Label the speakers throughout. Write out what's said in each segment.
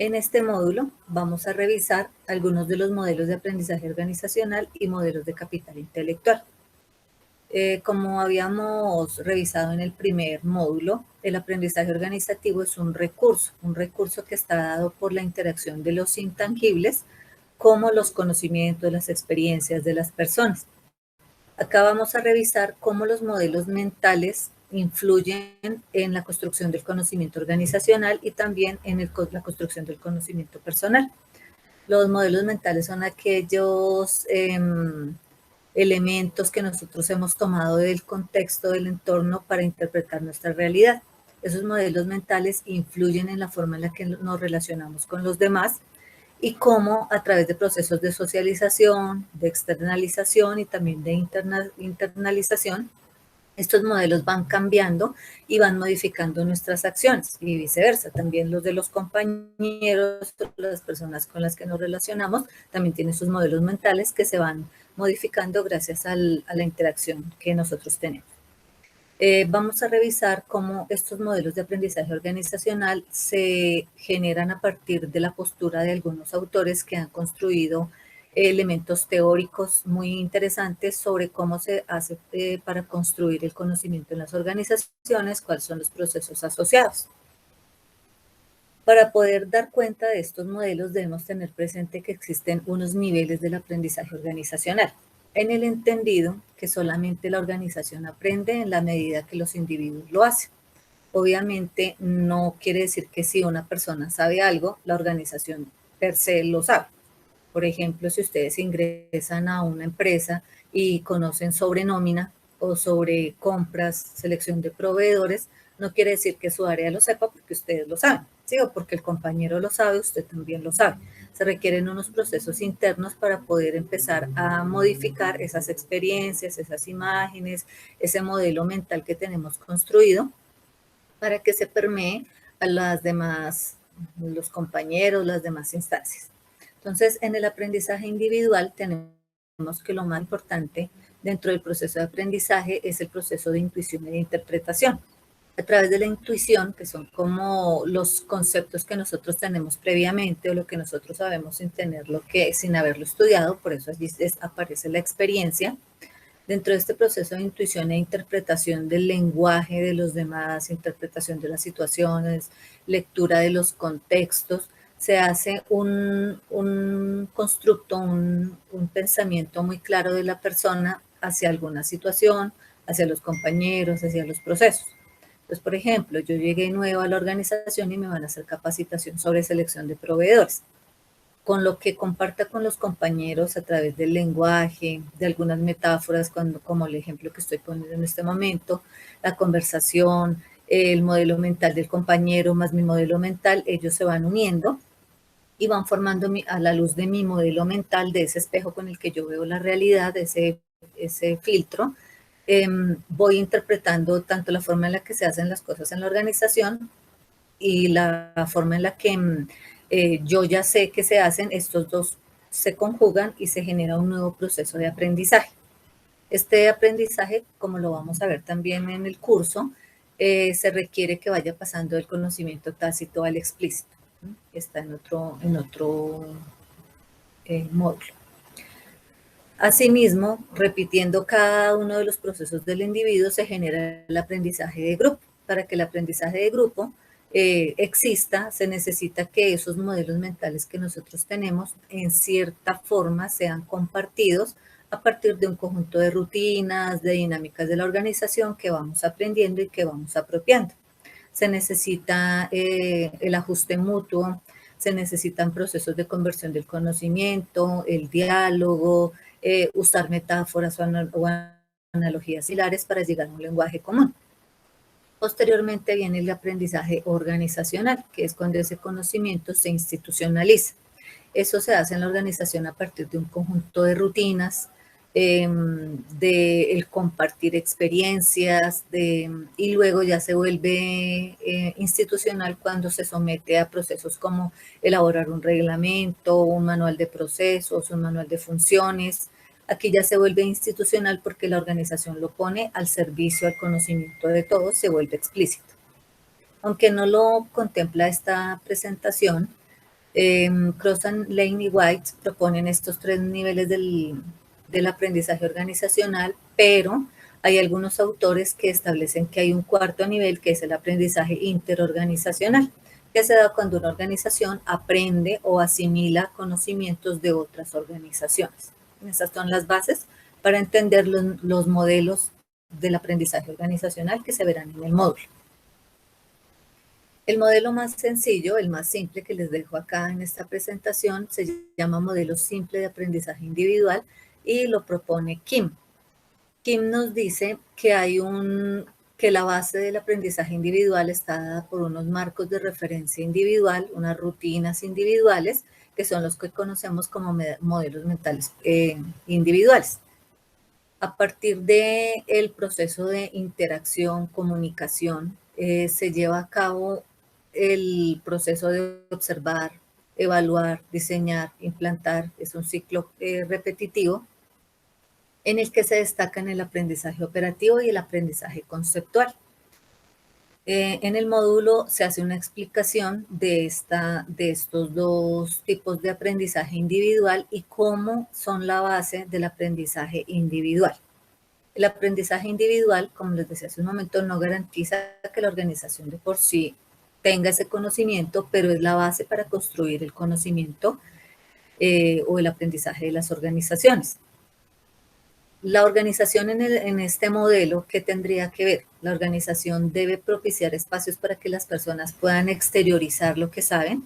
Speaker 1: En este módulo vamos a revisar algunos de los modelos de aprendizaje organizacional y modelos de capital intelectual. Como habíamos revisado en el primer módulo, el aprendizaje organizativo es un recurso que está dado por la interacción de los intangibles, como los conocimientos, las experiencias de las personas. Acá vamos a revisar cómo los modelos mentales influyen en la construcción del conocimiento organizacional y también en la construcción del conocimiento personal. Los modelos mentales son aquellos elementos que nosotros hemos tomado del contexto del entorno para interpretar nuestra realidad. Esos modelos mentales influyen en la forma en la que nos relacionamos con los demás y cómo a través de procesos de socialización, de externalización y también de internalización, estos modelos van cambiando y van modificando nuestras acciones y viceversa. También los de los compañeros, las personas con las que nos relacionamos, también tienen sus modelos mentales que se van modificando gracias a la interacción que nosotros tenemos. Vamos a revisar cómo estos modelos de aprendizaje organizacional se generan a partir de la postura de algunos autores que han construido elementos teóricos muy interesantes sobre cómo se hace para construir el conocimiento en las organizaciones, cuáles son los procesos asociados. Para poder dar cuenta de estos modelos debemos tener presente que existen unos niveles del aprendizaje organizacional, en el entendido que solamente la organización aprende en la medida que los individuos lo hacen. Obviamente no quiere decir que si una persona sabe algo, la organización per se lo sabe. Por ejemplo, si ustedes ingresan a una empresa y conocen sobre nómina o sobre compras, selección de proveedores, no quiere decir que su área lo sepa porque ustedes lo saben, ¿sí? O porque el compañero lo sabe, usted también lo sabe. Se requieren unos procesos internos para poder empezar a modificar esas experiencias, esas imágenes, ese modelo mental que tenemos construido para que se permee a las demás, los compañeros, las demás instancias. Entonces, en el aprendizaje individual tenemos que lo más importante dentro del proceso de aprendizaje es el proceso de intuición y de interpretación. A través de la intuición, que son como los conceptos que nosotros tenemos previamente o lo que nosotros sabemos sin haberlo estudiado, por eso allí aparece la experiencia. Dentro de este proceso de intuición e interpretación del lenguaje de los demás, interpretación de las situaciones, lectura de los contextos, se hace un constructo, un pensamiento muy claro de la persona hacia alguna situación, hacia los compañeros, hacia los procesos. Entonces, por ejemplo, yo llegué nuevo a la organización y me van a hacer capacitación sobre selección de proveedores. Con lo que comparta con los compañeros a través del lenguaje, de algunas metáforas, como el ejemplo que estoy poniendo en este momento, la conversación, el modelo mental del compañero más mi modelo mental, ellos se van uniendo y van formando a la luz de mi modelo mental, de ese espejo con el que yo veo la realidad, ese filtro, voy interpretando tanto la forma en la que se hacen las cosas en la organización y la forma en la que yo ya sé que se hacen, estos dos se conjugan y se genera un nuevo proceso de aprendizaje. Este aprendizaje, como lo vamos a ver también en el curso, se requiere que vaya pasando del conocimiento tácito al explícito. Está en otro módulo. Asimismo, repitiendo cada uno de los procesos del individuo, se genera el aprendizaje de grupo. Para que el aprendizaje de grupo exista, se necesita que esos modelos mentales que nosotros tenemos en cierta forma sean compartidos a partir de un conjunto de rutinas, de dinámicas de la organización que vamos aprendiendo y que vamos apropiando. Se necesita el ajuste mutuo, se necesitan procesos de conversión del conocimiento, el diálogo, usar metáforas o analogías similares para llegar a un lenguaje común. Posteriormente viene el aprendizaje organizacional, que es cuando ese conocimiento se institucionaliza. Eso se hace en la organización a partir de un conjunto de rutinas, de el compartir experiencias, y luego ya se vuelve institucional cuando se somete a procesos como elaborar un reglamento, un manual de procesos, un manual de funciones. Aquí ya se vuelve institucional porque la organización lo pone al servicio, al conocimiento de todos, se vuelve explícito. Aunque no lo contempla esta presentación, Crossan, Lane y White proponen estos 3 niveles del aprendizaje organizacional, pero hay algunos autores que establecen que hay un cuarto nivel, que es el aprendizaje interorganizacional, que se da cuando una organización aprende o asimila conocimientos de otras organizaciones. Esas son las bases para entender los modelos del aprendizaje organizacional que se verán en el módulo. El modelo más sencillo, el más simple que les dejo acá en esta presentación, se llama modelo simple de aprendizaje individual y lo propone Kim. Kim nos dice que la base del aprendizaje individual está dada por unos marcos de referencia individual, unas rutinas individuales, que son los que conocemos como modelos mentales individuales. A partir del proceso de interacción, comunicación, se lleva a cabo el proceso de observar, evaluar, diseñar, implantar. Es un ciclo repetitivo en el que se destacan el aprendizaje operativo y el aprendizaje conceptual. En el módulo se hace una explicación de estos dos tipos de aprendizaje individual y cómo son la base del aprendizaje individual. El aprendizaje individual, como les decía hace un momento, no garantiza que la organización de por sí tenga ese conocimiento, pero es la base para construir el conocimiento o el aprendizaje de las organizaciones. La organización en este modelo, ¿qué tendría que ver? La organización debe propiciar espacios para que las personas puedan exteriorizar lo que saben,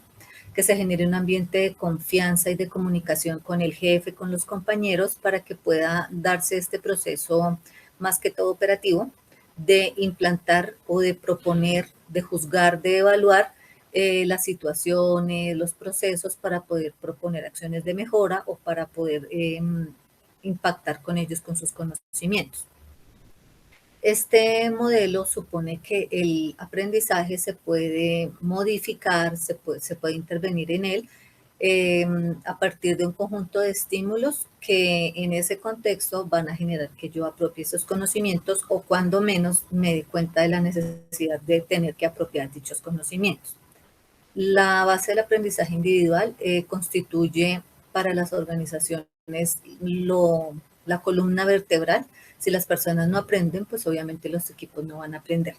Speaker 1: que se genere un ambiente de confianza y de comunicación con el jefe, con los compañeros, para que pueda darse este proceso más que todo operativo de implantar o de proponer, de juzgar, de evaluar las situaciones, los procesos para poder proponer acciones de mejora o para poder impactar con ellos, con sus conocimientos. Este modelo supone que el aprendizaje se puede modificar, se puede intervenir en él a partir de un conjunto de estímulos que en ese contexto van a generar que yo apropie esos conocimientos o cuando menos me dé cuenta de la necesidad de tener que apropiar dichos conocimientos. La base del aprendizaje individual constituye para las organizaciones la columna vertebral. Si las personas no aprenden, pues obviamente los equipos no van a aprender.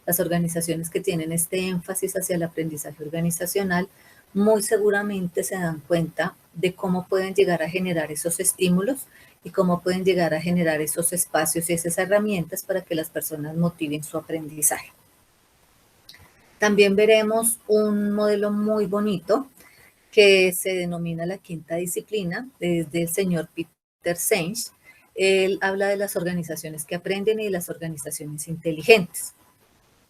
Speaker 1: Las organizaciones que tienen este énfasis hacia el aprendizaje organizacional muy seguramente se dan cuenta de cómo pueden llegar a generar esos estímulos y cómo pueden llegar a generar esos espacios y esas herramientas para que las personas motiven su aprendizaje. También veremos un modelo muy bonito que se denomina la quinta disciplina, desde el señor Peter Senge. Él habla de las organizaciones que aprenden y de las organizaciones inteligentes.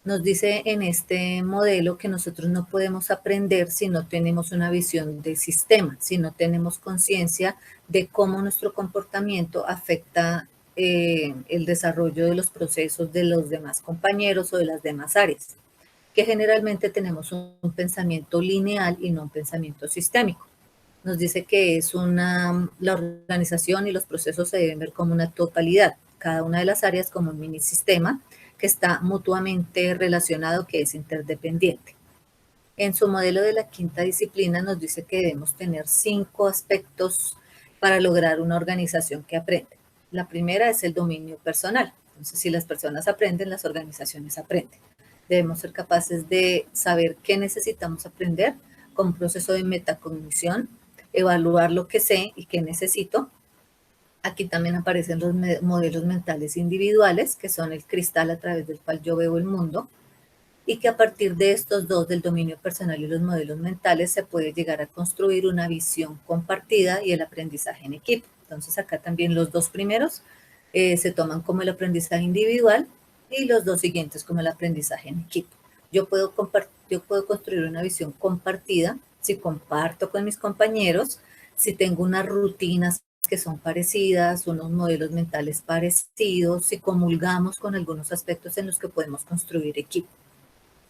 Speaker 1: Nos dice en este modelo que nosotros no podemos aprender si no tenemos una visión de sistema, si no tenemos conciencia de cómo nuestro comportamiento afecta el desarrollo de los procesos de los demás compañeros o de las demás áreas, que generalmente tenemos un pensamiento lineal y no un pensamiento sistémico. Nos dice que la organización y los procesos se deben ver como una totalidad, cada una de las áreas como un mini sistema que está mutuamente relacionado, que es interdependiente. En su modelo de la quinta disciplina nos dice que debemos tener 5 aspectos para lograr una organización que aprende. La primera es el dominio personal. Entonces, si las personas aprenden, las organizaciones aprenden. Debemos ser capaces de saber qué necesitamos aprender con un proceso de metacognición, evaluar lo que sé y qué necesito. Aquí también aparecen los modelos mentales individuales, que son el cristal a través del cual yo veo el mundo, y que a partir de estos dos, del dominio personal y los modelos mentales, se puede llegar a construir una visión compartida y el aprendizaje en equipo. Entonces acá también los dos primeros se toman como el aprendizaje individual y los dos siguientes como el aprendizaje en equipo. Yo puedo construir una visión compartida si comparto con mis compañeros, si tengo unas rutinas que son parecidas, unos modelos mentales parecidos, si comulgamos con algunos aspectos en los que podemos construir equipo.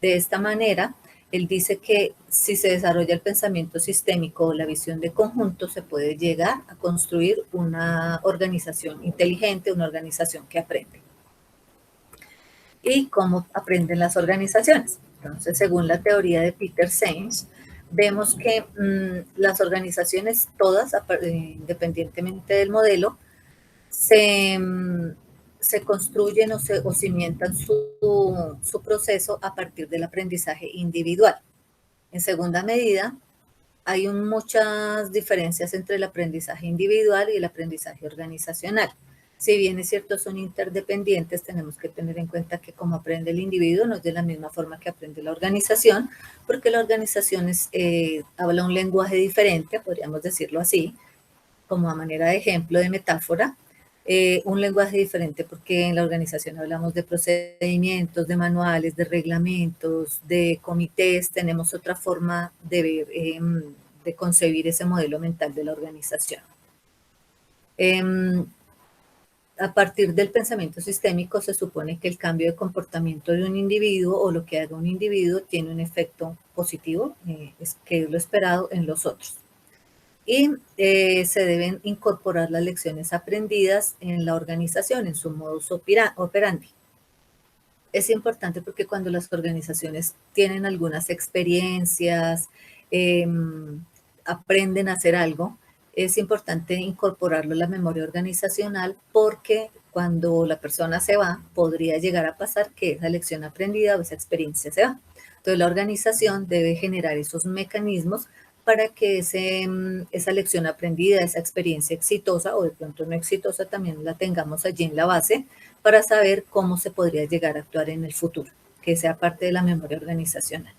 Speaker 1: De esta manera, él dice que si se desarrolla el pensamiento sistémico o la visión de conjunto, se puede llegar a construir una organización inteligente, una organización que aprende. ¿Y cómo aprenden las organizaciones? Entonces, según la teoría de Peter Senge, vemos que las organizaciones todas, independientemente del modelo, se construyen o cimientan su proceso a partir del aprendizaje individual. En segunda medida, hay muchas diferencias entre el aprendizaje individual y el aprendizaje organizacional. Si bien es cierto, son interdependientes, tenemos que tener en cuenta que como aprende el individuo no es de la misma forma que aprende la organización, porque la organización habla un lenguaje diferente, podríamos decirlo así, como a manera de ejemplo, de metáfora, un lenguaje diferente porque en la organización hablamos de procedimientos, de manuales, de reglamentos, de comités, tenemos otra forma de ver, de concebir ese modelo mental de la organización. A partir del pensamiento sistémico se supone que el cambio de comportamiento de un individuo o lo que haga un individuo tiene un efecto positivo, que es lo esperado en los otros. Y se deben incorporar las lecciones aprendidas en la organización, en su modus operandi. Es importante porque cuando las organizaciones tienen algunas experiencias, aprenden a hacer algo, es importante incorporarlo a la memoria organizacional porque cuando la persona se va, podría llegar a pasar que esa lección aprendida o esa experiencia se va. Entonces la organización debe generar esos mecanismos para que esa lección aprendida, esa experiencia exitosa o de pronto no exitosa, también la tengamos allí en la base para saber cómo se podría llegar a actuar en el futuro, que sea parte de la memoria organizacional.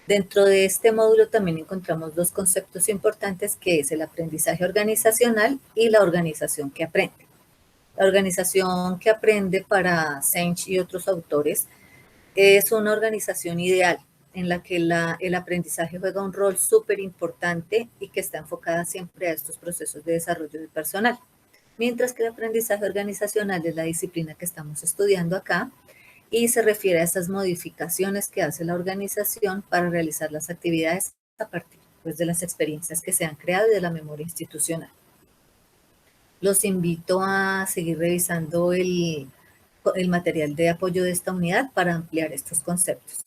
Speaker 1: Dentro de este módulo también encontramos dos conceptos importantes, que es el aprendizaje organizacional y la organización que aprende. La organización que aprende para Sench y otros autores es una organización ideal en la que el aprendizaje juega un rol súper importante y que está enfocada siempre a estos procesos de desarrollo del personal. Mientras que el aprendizaje organizacional es la disciplina que estamos estudiando acá y se refiere a esas modificaciones que hace la organización para realizar las actividades a partir de las experiencias que se han creado y de la memoria institucional. Los invito a seguir revisando el material de apoyo de esta unidad para ampliar estos conceptos.